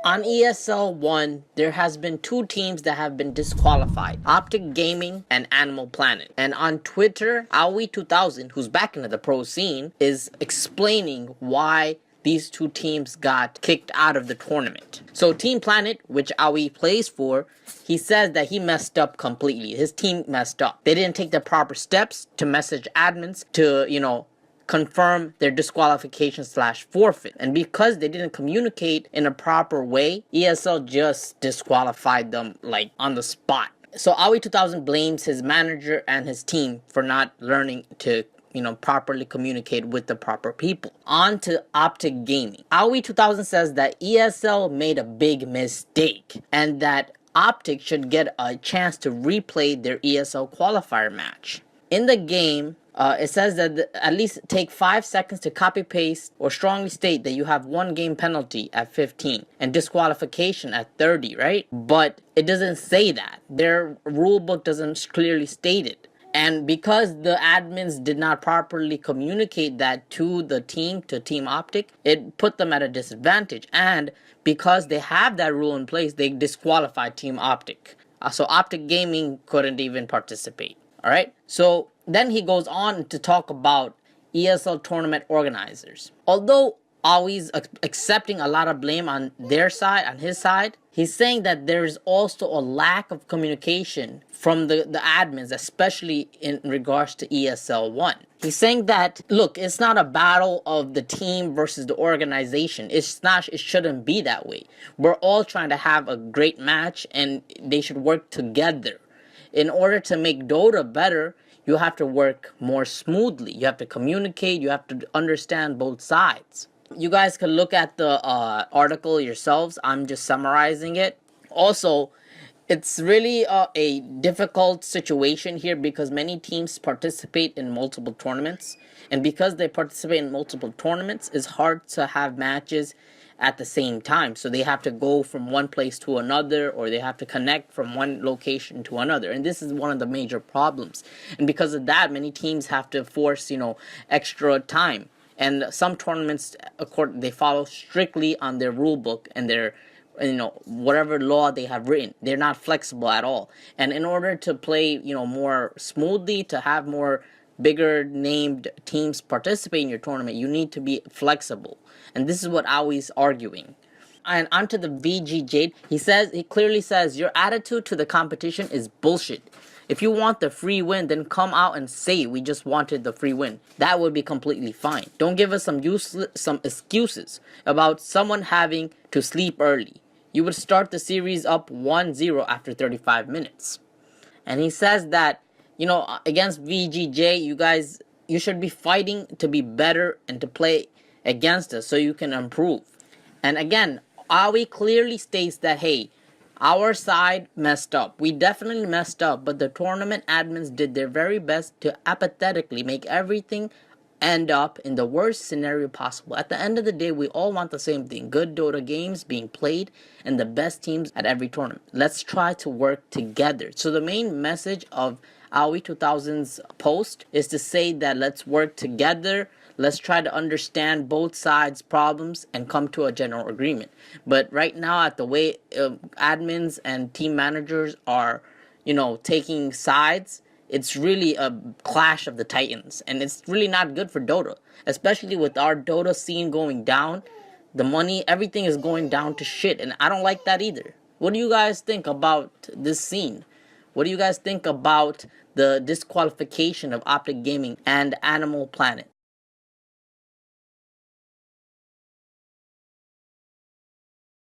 On ESL1, there has been two teams that have been disqualified, Optic Gaming and Animal Planet. And on Twitter, Aoi2000, who's back into the pro scene, is explaining why these two teams got kicked out of the tournament. So Team Planet, which Aoi plays for, he says that he messed up completely. His team messed up. They didn't take the proper steps to message admins to, confirm their disqualification / forfeit. And because they didn't communicate in a proper way, ESL just disqualified them like on the spot. So Aoi2000 blames his manager and his team for not learning to properly communicate with the proper people. On to Optic Gaming. Aoi2000 says that ESL made a big mistake and that Optic should get a chance to replay their ESL qualifier match. In the game, it says that at least take 5 seconds to copy paste or strongly state that you have 1 game penalty at 15 and disqualification at 30, right? But it doesn't say that. Their rulebook doesn't clearly state it. And because the admins did not properly communicate that to the team, to Team Optic, it put them at a disadvantage. And because they have that rule in place, they disqualified Team Optic. So Optic Gaming couldn't even participate. All right. So then he goes on to talk about ESL tournament organizers. Although Aoi's accepting a lot of blame on their side, on his side, he's saying that there is also a lack of communication from the admins, especially in regards to ESL1. He's saying that, look, it's not a battle of the team versus the organization. It shouldn't be that way. We're all trying to have a great match and they should work together. In order to make Dota better, you have to work more smoothly. You have to communicate. You have to understand both sides. You guys can look at the article yourselves. I'm just summarizing it. Also, it's really a difficult situation here because many teams participate in multiple tournaments. And because they participate in multiple tournaments, it's hard to have matches at the same time. So they have to go from one place to another, or they have to connect from one location to another. And this is one of the major problems. And because of that, many teams have to force, extra time. And some tournaments, they follow strictly on their rule book and their, whatever law they have written. They're not flexible at all. And in order to play, more smoothly, to have more bigger named teams participate in your tournament, you need to be flexible. And this is what Aoi's arguing. And onto the VG Jade, he clearly says, your attitude to the competition is bullshit. If you want the free win, then come out and say we just wanted the free win. That would be completely fine. Don't give us some excuses about someone having to sleep early. You would start the series up 1-0 after 35 minutes. And he says that, against VGJ, you should be fighting to be better and to play against us so you can improve. And again, Aoi clearly states that, hey, our side messed up. We definitely messed up, but the tournament admins did their very best to apathetically make everything end up in the worst scenario possible. At the end of the day, we all want the same thing. Good Dota games being played and the best teams at every tournament. Let's try to work together. So the main message of Aoi2000's post is to say that let's work together. Let's try to understand both sides' problems and come to a general agreement. But right now, at the way admins and team managers are, taking sides, it's really a clash of the titans. And it's really not good for Dota. Especially with our Dota scene going down. The money, everything is going down to shit. And I don't like that either. What do you guys think about this scene? What do you guys think about the disqualification of Optic Gaming and Animal Planet?